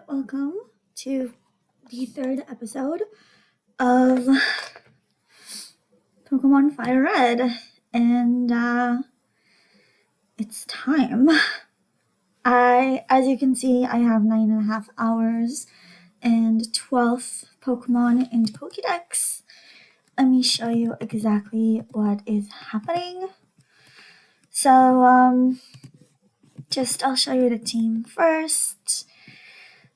welcome to the third episode of Pokemon Fire Red. And it's time. As you can see, I have 9.5 hours and 12 Pokemon in Pokédex. Let me show you exactly what is happening. So, I'll show you the team first.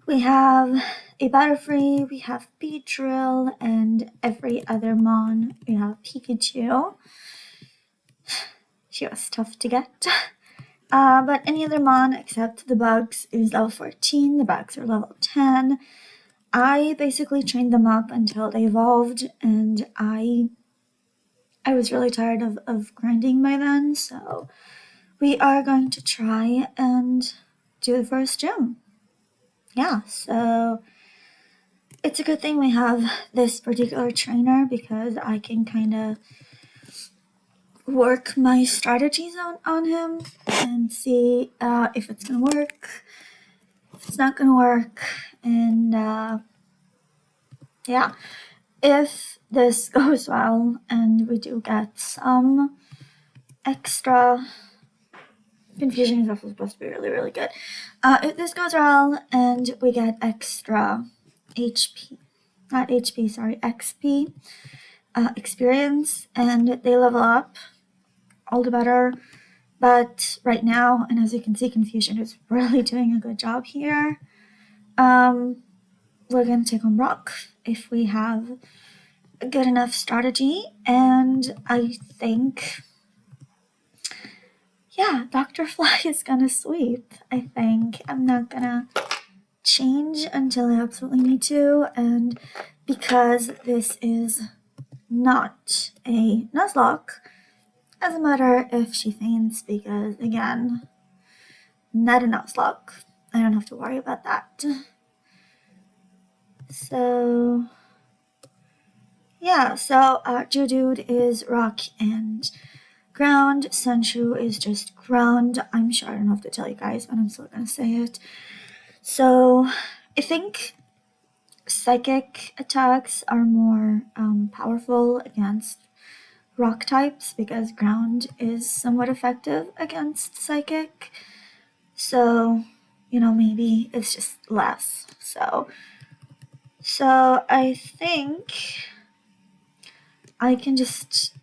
We have a Butterfree, we have Beedrill, and every other Mon. We have Pikachu. She was tough to get. But any other Mon except the Bugs is level 14. The Bugs are level 10. I basically trained them up until they evolved, and I was really tired of grinding by then, so we are going to try and do the first gym. Yeah, so it's a good thing we have this particular trainer because I can kind of work my strategies on him and see if it's going to work, if it's not going to work, and yeah, if this goes well and we do get some extra confusion is also supposed to be really, really good. If this goes well and we get extra XP, experience, and they level up, all the better. But right now, and as you can see, Confusion is really doing a good job here. We're going to take on Brock if we have a good enough strategy, and I think, yeah, Dr. Fly is gonna sweep. I think I'm not gonna change until I absolutely need to, and because this is not a Nuzlocke, doesn't matter if she faints because, again, not a Nuzlocke. I don't have to worry about that. So, yeah, Geodude is rock and ground. Sandshrew is just ground. I'm sure I don't have to tell you guys, but I'm still gonna say it. So, I think psychic attacks are more powerful against rock types because ground is somewhat effective against psychic. So, maybe it's just less. So I think I can just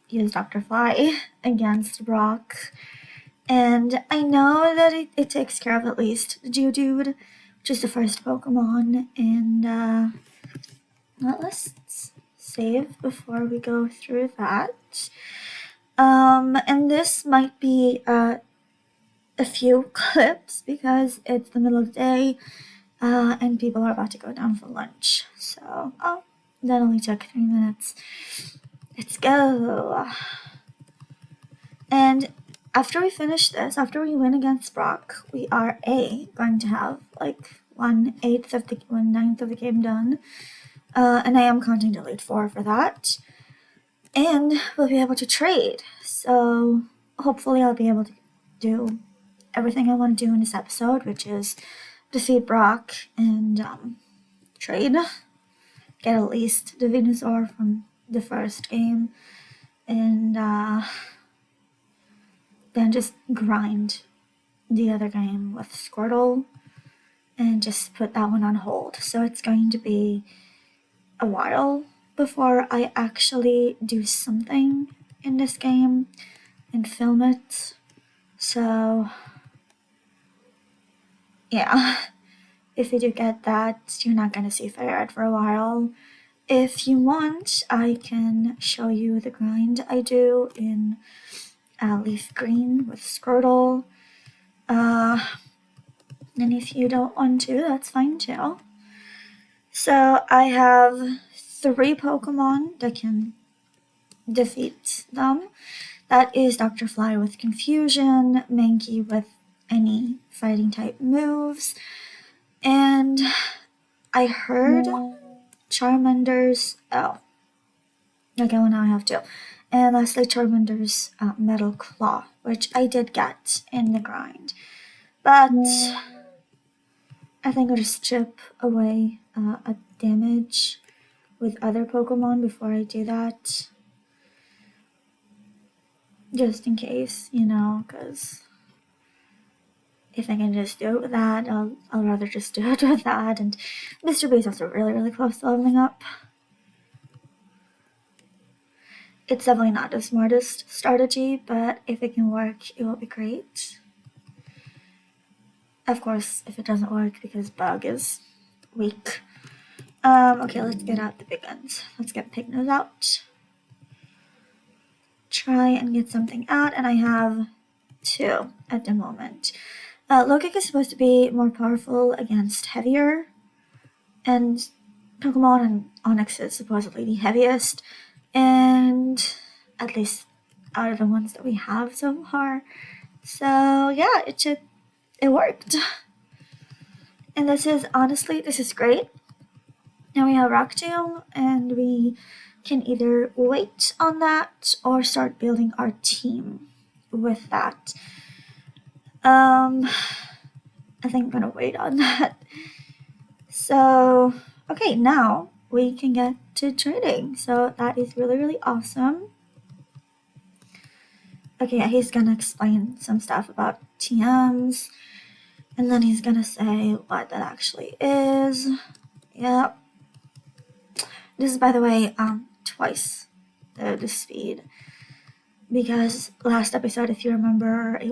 use Dr. Fly against Brock. And I know that it takes care of at least the Geodude, which is the first Pokemon. And let's save before we go through that. And this might be a few clips because it's the middle of the day and people are about to go down for lunch. So, that only took 3 minutes. Let's go. And after we finish this, after we win against Brock, we are going to have like 1/9 of the game done. And I am counting to Elite 4 for that. And we'll be able to trade. So hopefully I'll be able to do everything I want to do in this episode, which is defeat Brock and trade. Get at least the Venusaur from the first game. And then just grind the other game with Squirtle and just put that one on hold. So it's going to be a while before I actually do something in this game and film it. So yeah, if you do get that, you're not gonna see Fire Red for a while. If you want, I can show you the grind I do in Leaf Green with Squirtle. And if you don't want to, that's fine too. So I have 3 Pokemon that can defeat them. That is Dr. Fly with Confusion, Mankey with any fighting type moves, and I heard Charmander's, okay, well now I have 2. And lastly, Charmander's Metal Claw, which I did get in the grind. But I think I'll just chip away a damage with other Pokemon before I do that. Just in case, you know, because if I can just do it with that, I'll rather just do it with that. And Mr. B is also really, really close to leveling up. It's definitely not the smartest strategy, but if it can work, it will be great. Of course, if it doesn't work because Bug is weak. Okay, let's get out the big guns. Let's get Pignose out. Try and get something out, and I have 2 at the moment. Logic is supposed to be more powerful against heavier, and Pokemon and Onix is supposedly the heaviest, and at least out of the ones that we have so far. So yeah, it worked. And this is great. Now we have Rock Tomb, and we can either wait on that or start building our team with that. I think I'm gonna wait on that. So, okay, now we can get to trading. So that is really, really awesome. Okay, he's gonna explain some stuff about TMs, and then he's gonna say what that actually is. Yep. This is, by the way, twice the speed. Because last episode, if you remember, I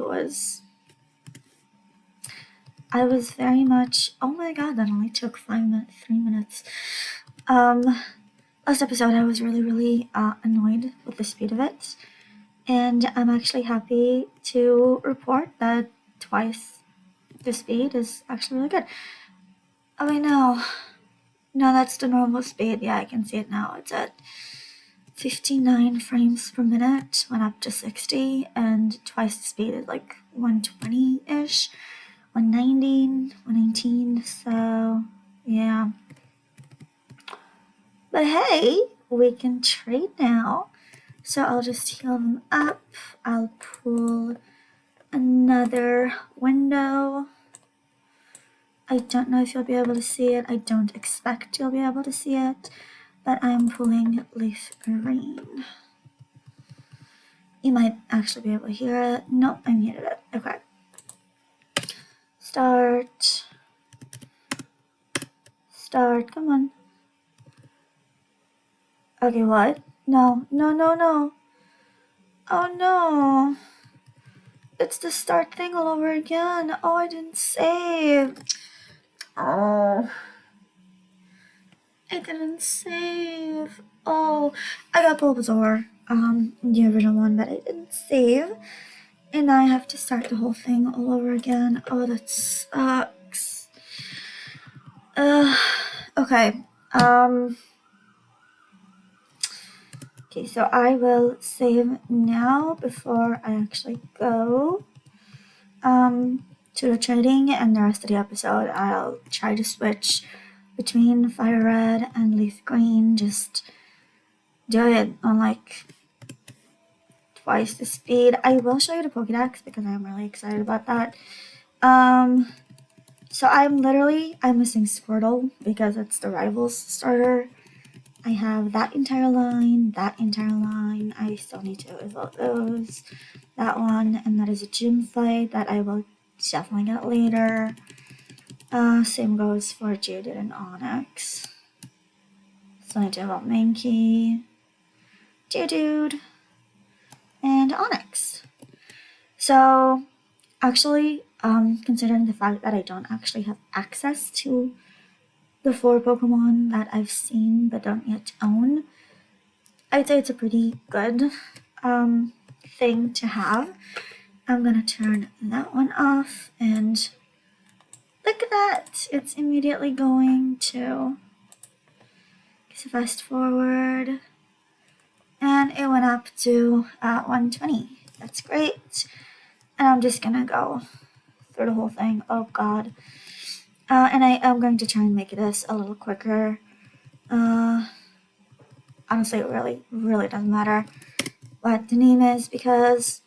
was very much, oh my god, that only took 3 minutes. Last episode, I was really, really annoyed with the speed of it. And I'm actually happy to report that twice the speed is actually really good. Oh, I know. No, that's the normal speed. Yeah, I can see it now. It's at 59 frames per minute, went up to 60, and twice the speed is like 120-ish, 119, so yeah. But hey, we can trade now. So I'll just heal them up. I'll pull another window. I don't know if you'll be able to see it. I don't expect you'll be able to see it, but I'm pulling Leaf Green. You might actually be able to hear it. Nope, I muted it. Okay. Start. Come on. Okay, what? No. Oh no. It's the start thing all over again. Oh, I didn't save. Oh. I didn't save. Oh, I got Bulbasaur. The original one that I didn't save. And I have to start the whole thing all over again. Oh, that sucks. Okay. Okay, so I will save now before I actually go to the trading, and the rest of the episode I'll try to switch between Fire Red and Leaf Green. Just do it on like twice the speed. I will show you the Pokédex because I'm really excited about that. So I'm missing Squirtle because it's the Rivals starter. I have that entire line. I still need to evoke those. That one, and that is a gym fight that I will definitely get later. Same goes for Jaded and Onyx. So I need to evoke Mankey, Geodude, and Onyx. So actually, considering the fact that I don't actually have access to the 4 Pokemon that I've seen but don't yet own, I'd say it's a pretty good thing to have. I'm gonna turn that one off, and look at that! It's immediately going to, so fast forward, and it went up to 120. That's great. And I'm just gonna go through the whole thing. Oh god. And I am going to try and make this a little quicker. Honestly, it really doesn't matter what the name is because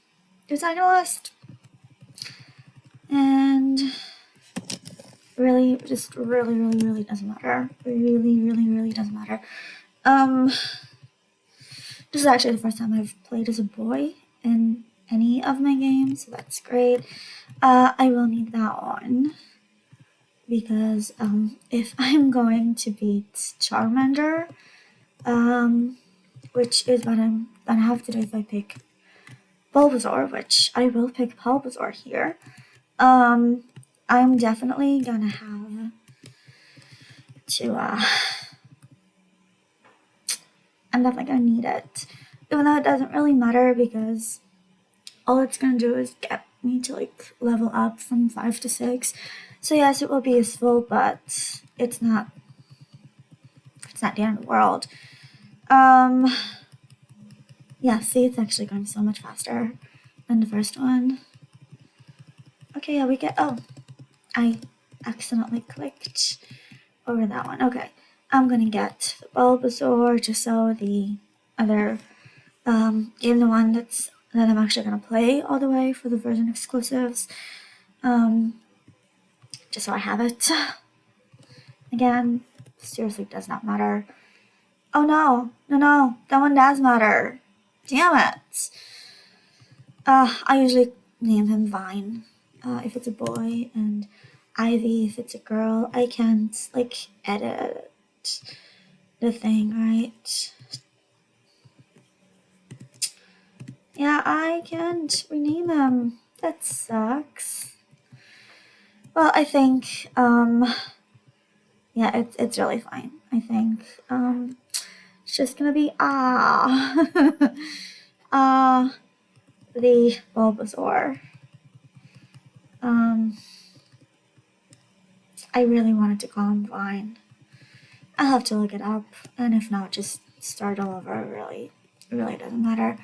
it's not gonna last. And really, just really doesn't matter. Really doesn't matter. This is actually the first time I've played as a boy in any of my games, so that's great. I will need that one because if I'm going to beat Charmander, which is what I'm gonna have to do if I pick Bulbasaur, which I will pick Bulbasaur here, I'm definitely gonna have to, I'm definitely gonna need it. Even though it doesn't really matter because all it's gonna do is get me to like level up from 5 to 6. So yes, it will be useful, but it's not the end of the world. Yeah, see, it's actually going so much faster than the first one. Okay, yeah, we get, oh, I accidentally clicked over that one. Okay, I'm gonna get the Bulbasaur just so the other game, the one that I'm actually gonna play all the way for the version exclusives, just so I have it. Again, seriously does not matter. Oh no, that one does matter. Damn it. I usually name him Vine, if it's a boy, and Ivy if it's a girl. I can't, like, edit the thing, right? Yeah, I can't rename him. That sucks. Well, I think, yeah, it's really fine. I think, it's just gonna be, the Bulbasaur. I really wanted to call him Vine. I'll have to look it up, and if not, just start all over. It really doesn't matter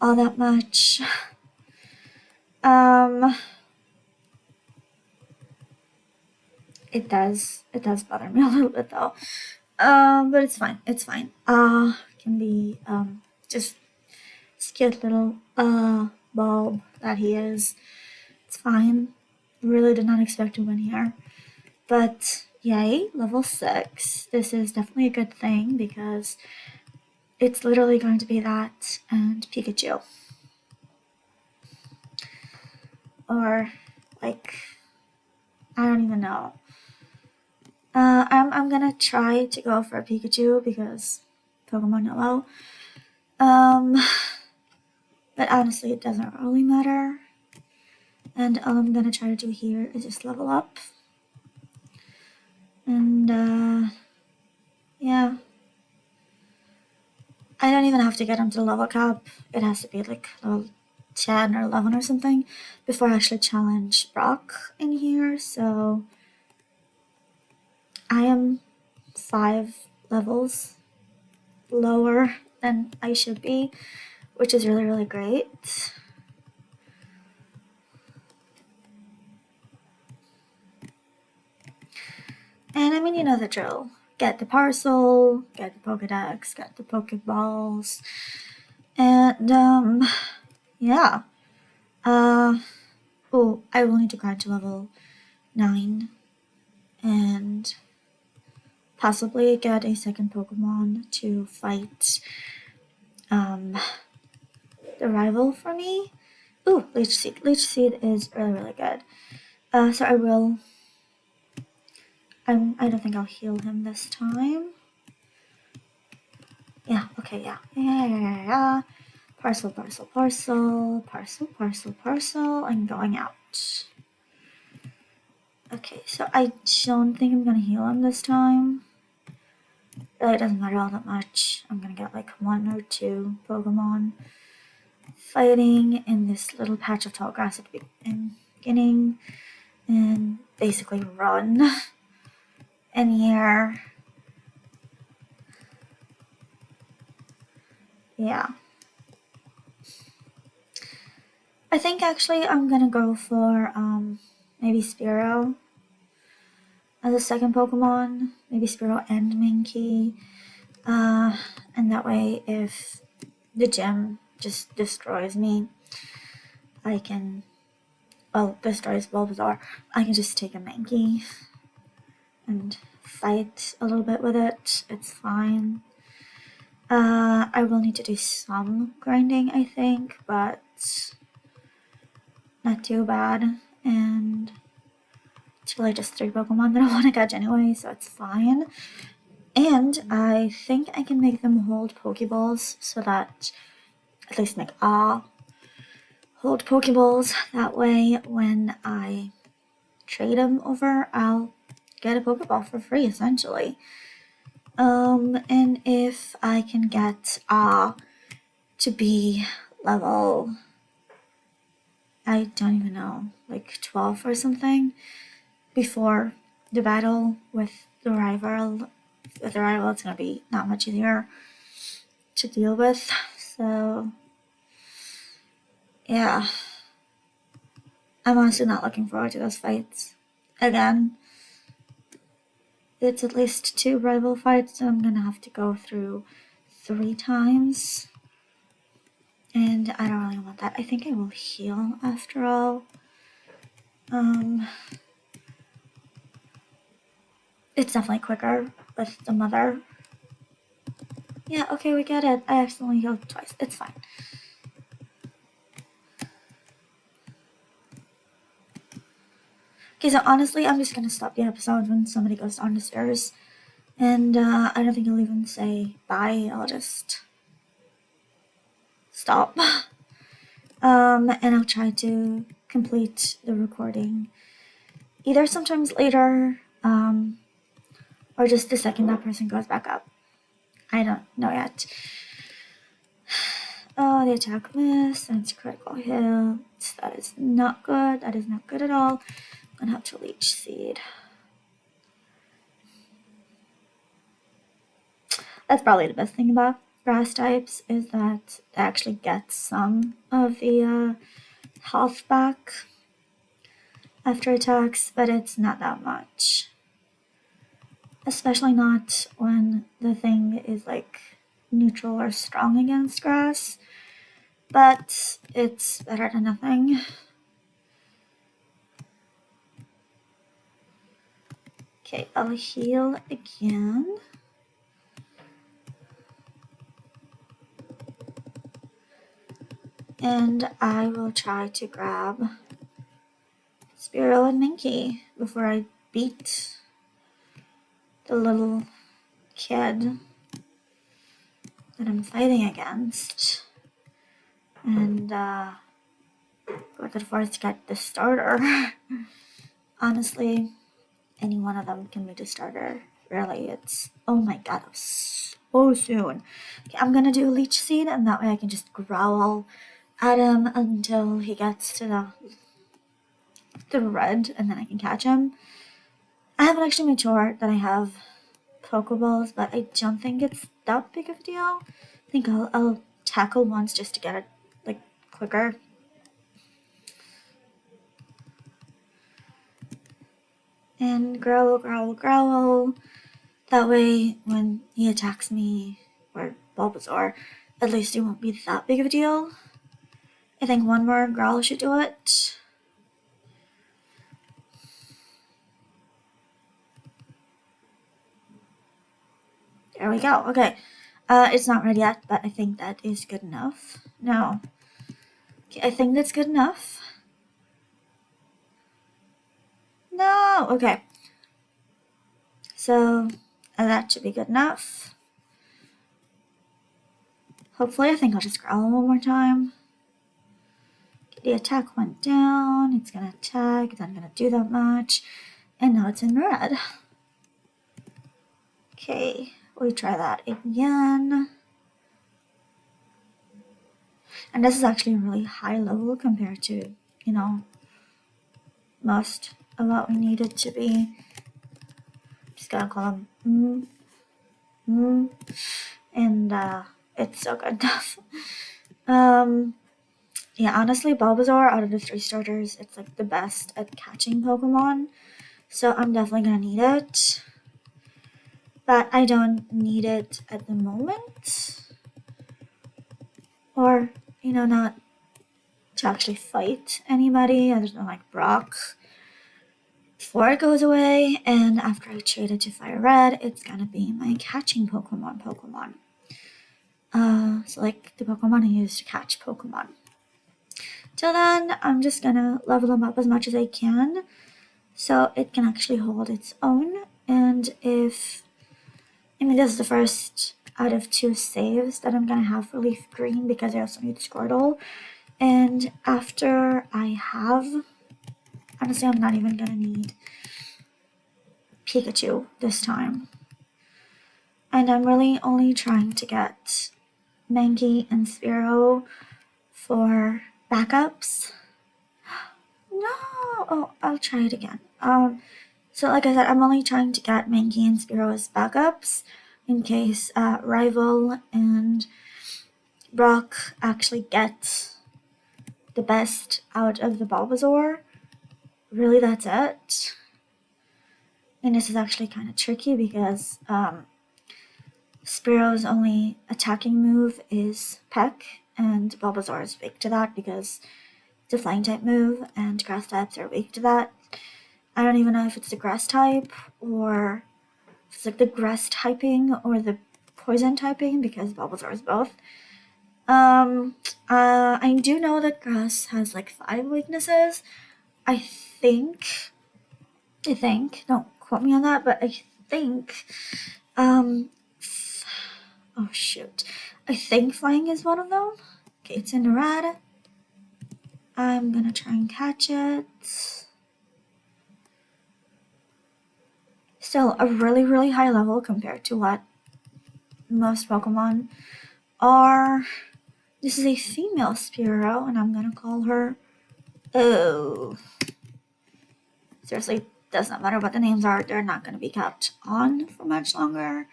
all that much. It does bother me a little bit though. But it's fine. Can be just cute little bulb that he is. It's fine. Really did not expect to win here, but yay, level 6. This is definitely a good thing because it's literally going to be that and Pikachu. Or, like, I don't even know. I'm gonna try to go for a Pikachu because Pokemon Yellow. But honestly, it doesn't really matter. And all I'm gonna try to do here is just level up. And, yeah. I don't even have to get him to the level cap. It has to be like level 10 or 11 or something before I actually challenge Brock in here. So I am 5 levels lower than I should be, which is really great. And I mean, you know the drill. Get the parcel, get the Pokedex, get the Pokeballs, and yeah. Oh, I will need to grind to level 9 and possibly get a second Pokemon to fight the rival for me. Ooh, Leech Seed. Leech Seed is really good. So I will. I don't think I'll heal him this time. Yeah. Okay. Yeah. Parcel. I'm going out. Okay. So I don't think I'm gonna heal him this time. Really doesn't matter all that much. I'm gonna get like 1 or 2 Pokemon fighting in this little patch of tall grass at the beginning and basically run in here. Yeah. I think actually I'm gonna go for maybe Spearow as a second Pokemon. Maybe Spearow and Mankey. And that way if the gym just destroys me, I can, well, destroys Bulbasaur, I can just take a Mankey. and fight a little bit with it. It's fine. I will need to do some grinding, I think, but not too bad. And it's really just 3 Pokemon that I want to catch anyway, so it's fine. And I think I can make them hold Pokeballs so that, at least make hold Pokeballs. That way, when I trade them over, I'll get a Pokeball for free, essentially. And if I can get to be level, I don't even know, like 12 or something, before the battle with the rival. With the rival, it's gonna be not much easier to deal with. So yeah, I'm honestly not looking forward to those fights. Again, it's at least 2 rival fights that I'm gonna have to go through 3 times. And I don't really want that. I think I will heal after all. It's definitely quicker with the mother. Yeah, okay, we get it. I accidentally healed twice. It's fine. Okay, so honestly, I'm just gonna stop the episode when somebody goes down the stairs. And I don't think I'll even say bye. I'll just stop. And I'll try to complete the recording either sometimes later, or just the second that person goes back up. I don't know yet. Oh, the attack miss, and it's critical hit. That is not good. That is not good at all. I'm gonna have to leech seed. That's probably the best thing about grass types, is that they actually get some of the health back after attacks, but it's not that much. Especially not when the thing is like neutral or strong against grass. But it's better than nothing. Okay, I'll heal again. And I will try to grab Squirtle and Minky before I beat the little kid that I'm fighting against. And go to the forest to get the starter. Honestly, any one of them can be the starter. Really, it's... Oh my god, that was so soon. Okay, I'm gonna do a leech seed, and that way I can just growl at him until he gets to the red, and then I can catch him. I haven't actually made sure that I have Pokeballs, but I don't think it's that big of a deal. I think I'll tackle once just to get it like quicker. And growl, growl, growl. That way, when he attacks me, or Bulbasaur, at least it won't be that big of a deal. I think one more growl should do it. There we go. Okay. It's not ready yet, but I think that is good enough. No. Okay, I think that's good enough. No! Okay. So, that should be good enough. Hopefully, I think I'll just growl one more time. The attack went down. It's gonna attack. It's not gonna do that much. And now it's in red. Okay, we try that again. And this is actually a really high level compared to, you know, most of what we need it to be. Just gotta call him and it's so good. Yeah, honestly, Bulbasaur out of the 3 starters, it's like the best at catching Pokemon. So I'm definitely gonna need it. But I don't need it at the moment. Or, you know, not to actually fight anybody other than like Brock. before it goes away, and after I trade it to FireRed, it's gonna be my catching Pokemon. So like the Pokemon I use to catch Pokemon. Till then, I'm just gonna level them up as much as I can so it can actually hold its own. And this is the first out of 2 saves that I'm gonna have for Leaf Green because I also need Squirtle. And after I have, honestly, I'm not even gonna need Pikachu this time. And I'm really only trying to get Mankey and Spearow for backups. No! Oh, I'll try it again. So like I said, I'm only trying to get Mankey and Spearow as backups in case Rival and Brock actually get the best out of the Bulbasaur. Really, that's it. And this is actually kind of tricky because Spearow's only attacking move is Peck, and Bulbasaur is weak to that because it's a flying type move, and grass types are weak to that. I don't even know if it's the grass type or if it's like the grass typing or the poison typing because Bulbasaur is both. I do know that grass has like 5 weaknesses. I think, don't quote me on that, but I think, oh shoot, I think flying is one of them. Okay, it's in the red. I'm gonna try and catch it. Still a really, really high level compared to what most Pokemon are. This is a female Spearow, and I'm gonna call her. Oh. Seriously, does not matter what the names are, they're not gonna be kept on for much longer.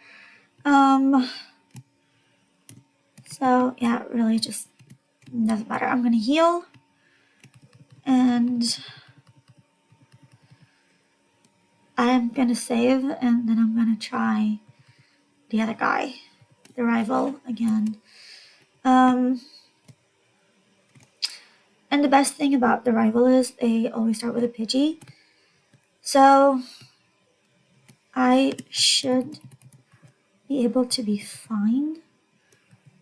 So yeah, it really just doesn't matter. I'm gonna heal. And I'm gonna save, and then I'm gonna try the other guy, the rival, again. And the best thing about the rival is they always start with a Pidgey. So I should be able to be fine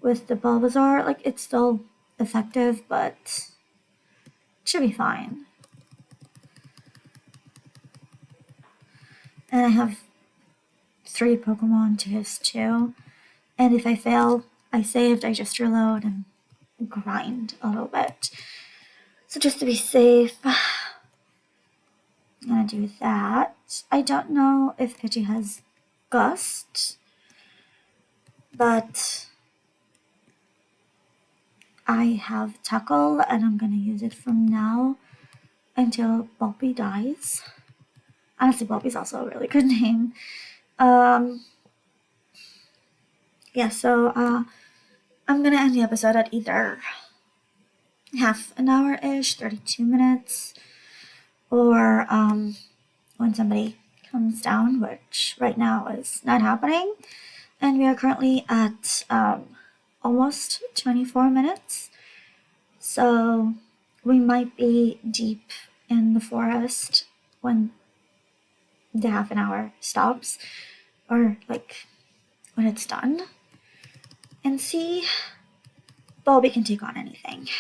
with the Bulbasaur. Like, it's still effective, but it should be fine. And I have 3 Pokemon to his 2. And if I fail, I saved, I just reload and grind a little bit. So just to be safe, I'm gonna do that. I don't know if Pidgey has Gust, but I have Tackle, and I'm gonna use it from now until Bulby dies. Honestly, Bulby's also a really good name. Yeah, so I'm gonna end the episode at either half an hour-ish, 32 minutes, or when somebody comes down, which right now is not happening. And we are currently at almost 24 minutes. So we might be deep in the forest when the half an hour stops, or like when it's done. And see, Bulby can take on anything.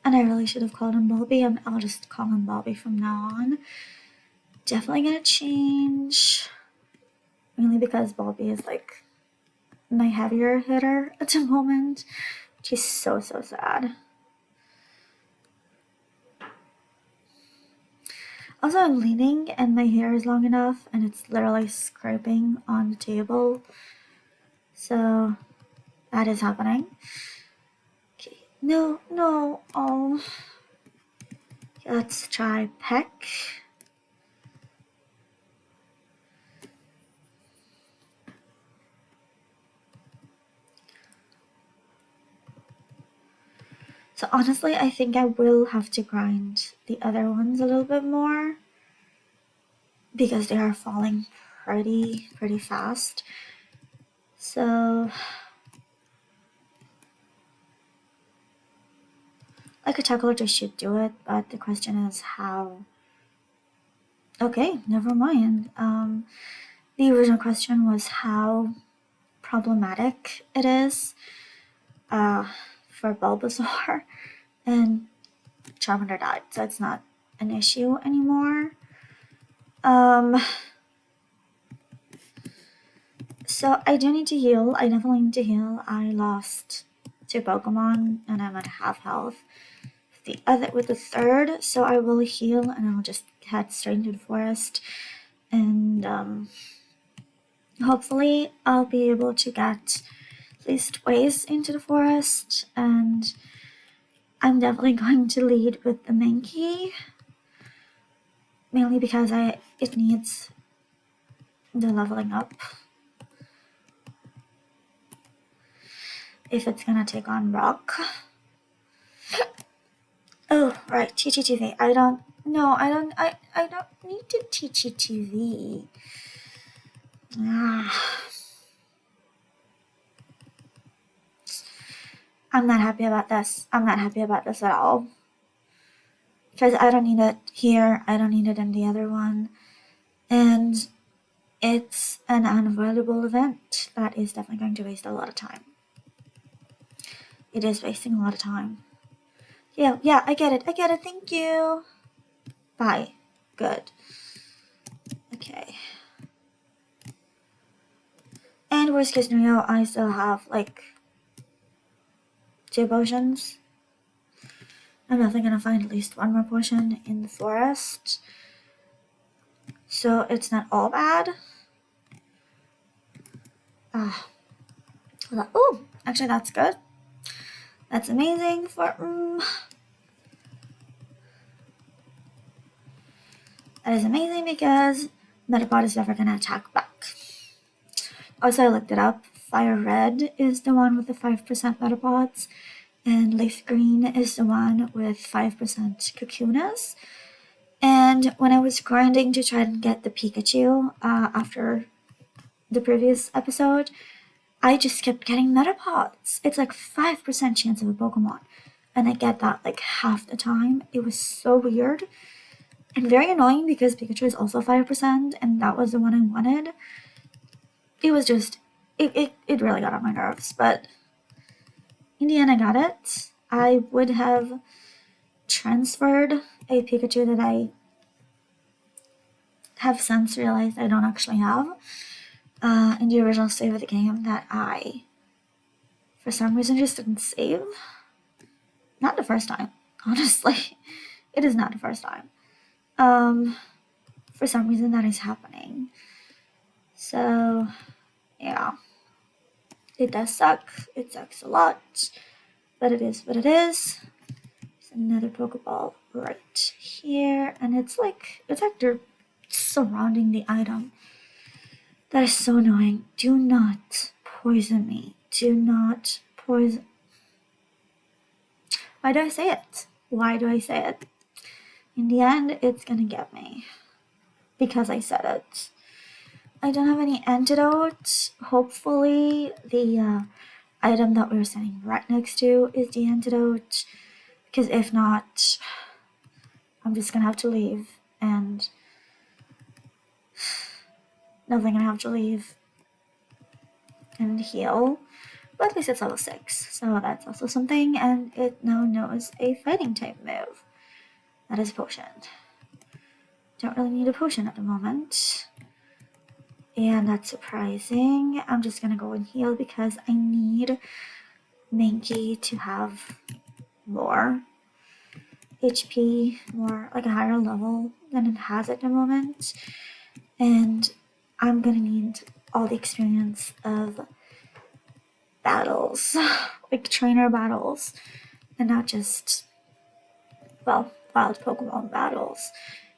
And I really should have called him Bulby, and I'll just call him Bulby from now on. Definitely gonna change, mainly because Bulby is like my heavier hitter at the moment. She's so sad. Also, I'm leaning and my hair is long enough and it's literally scraping on the table. So that is happening. Okay, no, oh. Okay, let's try Peck. So honestly, I think I will have to grind the other ones a little bit more because they are falling pretty fast. So like a tackle just should do it, but the question is how Okay, never mind. The original question was how problematic it is for Bulbasaur, and Charmander died, so it's not an issue anymore. So I do need to heal. I definitely need to heal. I lost 2 Pokemon and I'm at half health. With the third, so I will heal and I'll just head straight into the forest. And hopefully I'll be able to get at least ways into the forest, and I'm definitely going to lead with the Mankey, mainly because it needs the leveling up if it's gonna take on Rock. Oh, right, TTTV. I don't need to TTTV. I'm not happy about this. I'm not happy about this at all. Because I don't need it here, I don't need it in the other one. And it's an unavoidable event that is definitely going to waste a lot of time. It is wasting a lot of time. Yeah, I get it, thank you. Bye. Good. Okay. And worst case scenario, I still have like 2 potions. I'm definitely gonna find at least 1 more potion in the forest. So it's not all bad. Oh, actually that's good. That's amazing for that is amazing because Metapod is never gonna attack back. Also, I looked it up. FireRed is the one with the 5% Metapods, and Leaf Green is the one with 5% Kakunas. And when I was grinding to try and get the Pikachu after the previous episode, I just kept getting Metapods. It's like 5% chance of a Pokemon, and I get that like half the time. It was so weird and very annoying because Pikachu is also 5%, and that was the one I wanted. It was just, it really got on my nerves, but in the end I got it. I would have transferred a Pikachu that I have since realized I don't actually have in the original save of the game that I, for some reason, just didn't save. Not the first time, honestly. It is not the first time. For some reason that is happening. So, yeah. It does suck. It sucks a lot. But it is what it is. There's another Pokeball right here. And it's like they're surrounding the item. That is so annoying. Do not poison me. Do not poison. Why do I say it? Why do I say it? In the end, it's gonna get me. Because I said it. I don't have any antidote. Hopefully, the item that we're standing right next to is the antidote. Because if not, I'm just gonna have to leave. And definitely gonna have to leave and heal. But at least it's level 6, so that's also something. And it now knows a fighting type move. That is a potion. Don't really need a potion at the moment. And that's surprising. I'm just gonna go and heal because I need Mankey to have more HP, more like a higher level than it has at the moment. And I'm gonna need all the experience of battles, like trainer battles, and not just, well, wild Pokemon battles.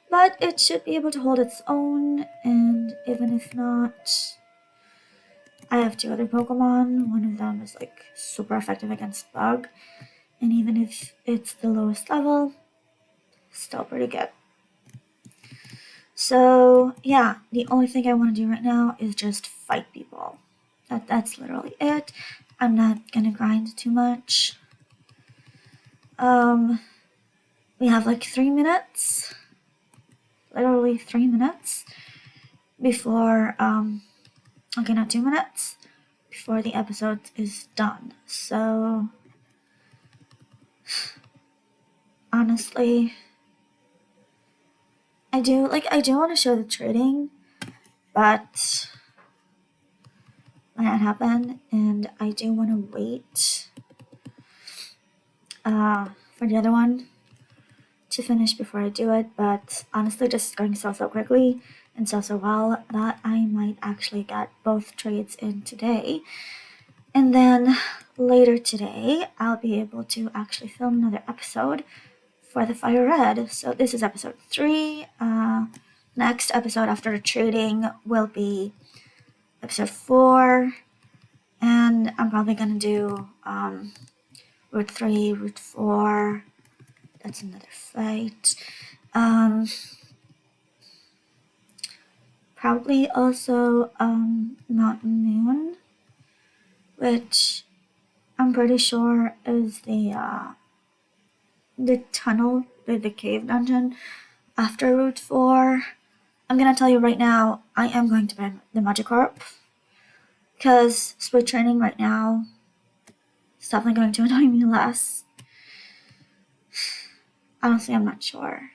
But it should be able to hold its own, and even if not, I have 2 other Pokemon. One of them is like super effective against Bug, and even if it's the lowest level, still pretty good. So yeah, the only thing I want to do right now is just fight people. That's literally it. I'm not gonna grind too much. We have like 3 minutes. literally 3 minutes before, okay, not 2 minutes before the episode is done. So, honestly, I do want to show the trading, but might not happen, and I do want to wait for the other one to finish before I do it, but honestly just going so quickly and so well that I might actually get both trades in today, and then later today I'll be able to actually film another episode for the FireRed. So this is episode 3. Next episode after the trading will be episode 4, and I'm probably gonna do route 3, route 4. That's another fight. Probably also Mountain Moon, which I'm pretty sure is the tunnel, the cave dungeon after route 4. I'm gonna tell you right now, I am going to buy the Magikarp, because split training right now is definitely going to annoy me less. Honestly, I'm not sure.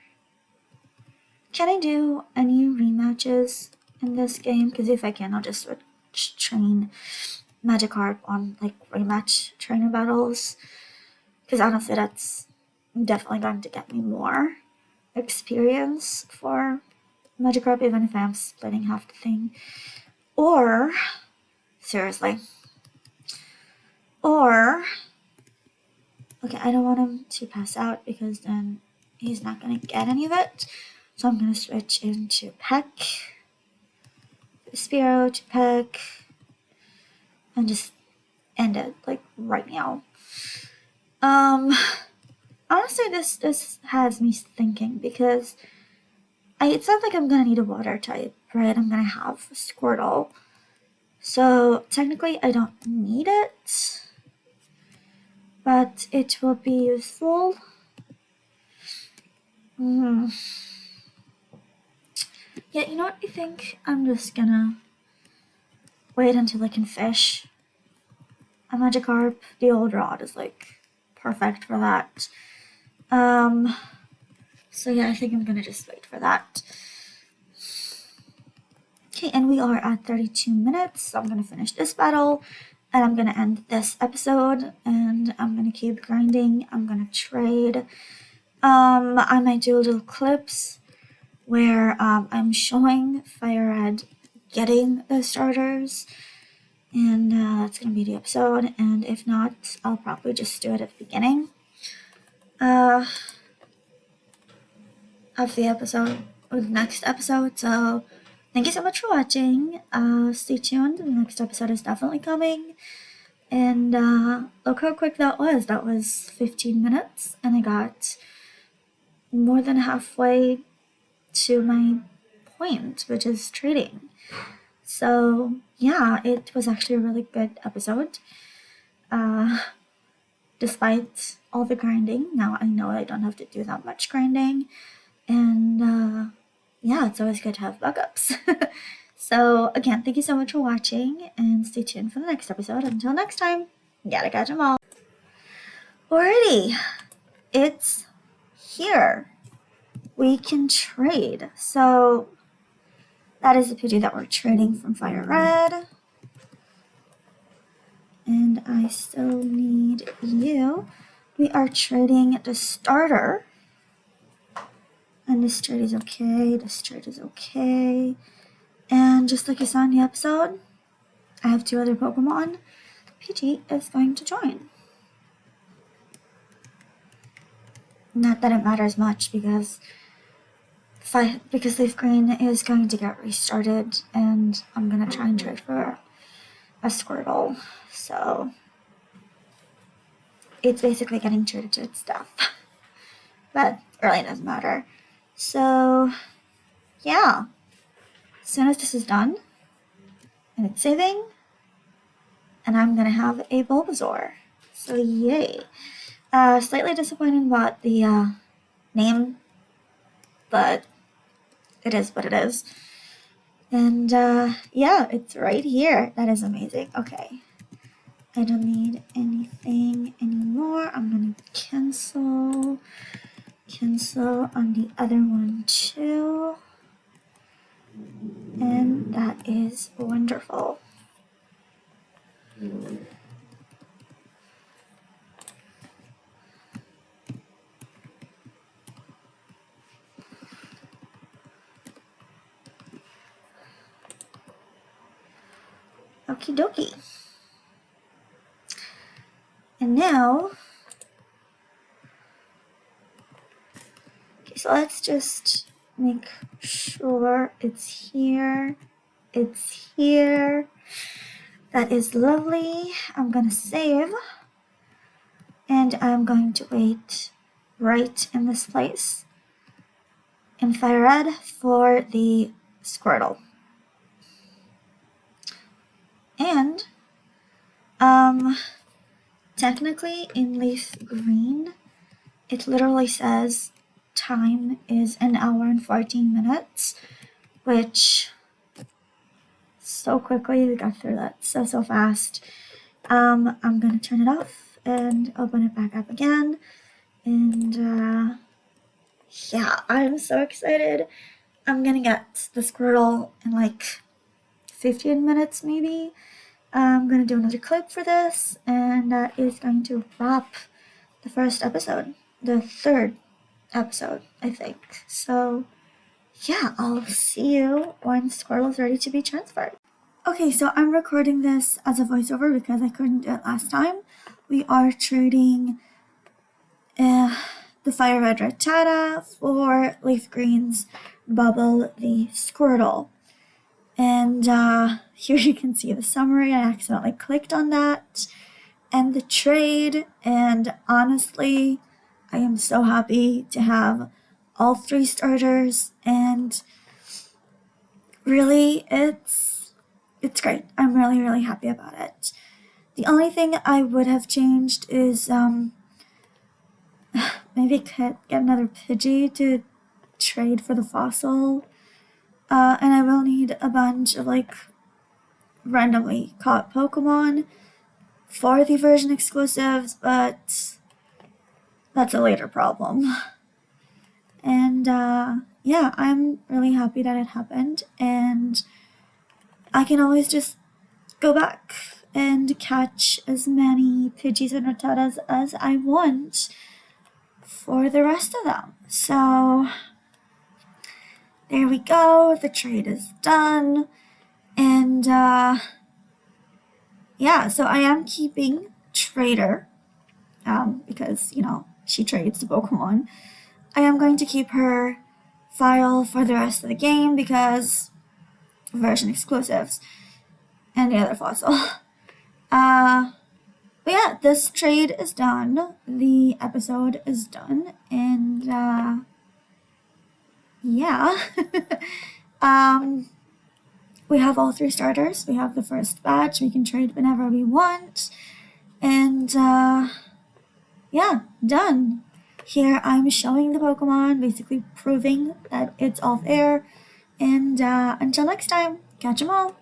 Can I do any rematches in this game? Because if I can, I'll just switch train Magikarp on like rematch trainer battles. Because honestly, that's definitely going to get me more experience for Magikarp, even if I'm splitting half the thing. Or, seriously. Or, okay, I don't want him to pass out because then he's not going to get any of it. So I'm going to switch into Peck, Spearow to Peck, and just end it like right now. Honestly, this has me thinking, because it's not like I'm gonna need a water type, right? I'm gonna have Squirtle, so technically I don't need it, but it will be useful. Yeah, you know what? I think I'm just gonna wait until I can fish a Magikarp. The old rod is like perfect for that. So yeah, I think I'm gonna just wait for that. Okay, and we are at 32 minutes, so I'm gonna finish this battle, and I'm gonna end this episode, and I'm gonna keep grinding. I'm gonna trade. I might do little clips where I'm showing FireRed getting the starters, and that's gonna be the episode. And if not, I'll probably just do it at the beginning of the episode, or the next episode. So thank you so much for watching. Stay tuned. The next episode is definitely coming. And look how quick that was. That was 15 minutes, and I got more than halfway to my point, which is trading. So yeah, it was actually a really good episode. Despite all the grinding, now I know I don't have to do that much grinding. And yeah, it's always good to have backups. So again, thank you so much for watching, and stay tuned for the next episode. Until next time, gotta catch 'em all. Alrighty, it's here. We can trade. So that is the Pidgey that we're trading from FireRed. And I still need you. We are trading the starter. And this trade is okay, this trade is okay. And just like you saw in the episode, I have 2 other Pokemon. Pidgey is going to join. Not that it matters much, because Leaf Green is going to get restarted, and I'm gonna try and trade for a Squirtle. So it's basically getting traded to its stuff. But it really doesn't matter. So yeah, as soon as this is done, and it's saving, and I'm gonna have a Bulbasaur. So yay. Slightly disappointed about the name, but it is what it is. And yeah, it's right here. That is amazing. Okay. I don't need anything anymore. I'm gonna cancel on the other one too. And that is wonderful. Okie dokie. And now, okay, so let's just make sure it's here. It's here. That is lovely. I'm gonna save. And I'm going to wait right in this place in FireRed for the Squirtle. And technically in leaf green, it literally says time is 1 hour and 14 minutes, which so quickly we got through that so fast. I'm gonna turn it off and open it back up again. And yeah, I'm so excited. I'm gonna get the Squirtle in like 15 minutes maybe. I'm gonna do another clip for this, and that is going to wrap the first episode, the third episode, I think. So yeah, I'll see you when Squirtle's ready to be transferred. Okay, so I'm recording this as a voiceover because I couldn't do it last time. We are trading the FireRed Rattata for Leaf Green's Bubble the Squirtle. And here you can see the summary. I accidentally clicked on that and the trade, and honestly, I am so happy to have all 3 starters, and really it's great. I'm really happy about it. The only thing I would have changed is maybe get another Pidgey to trade for the fossil. And I will need a bunch of like randomly caught Pokemon for the version exclusives, but that's a later problem. And yeah, I'm really happy that it happened, and I can always just go back and catch as many Pidgeys and Rattatas as I want for the rest of them. So there we go, the trade is done. And yeah, so I am keeping Trader because, you know, she trades the Pokemon. I am going to keep her file for the rest of the game because version exclusives and the other fossil. But yeah, this trade is done. The episode is done, and yeah. We have all 3 starters. We have the first batch. We can trade whenever we want. And yeah, done. Here I'm showing the Pokemon, basically proving that it's all there. And until next time, catch 'em all.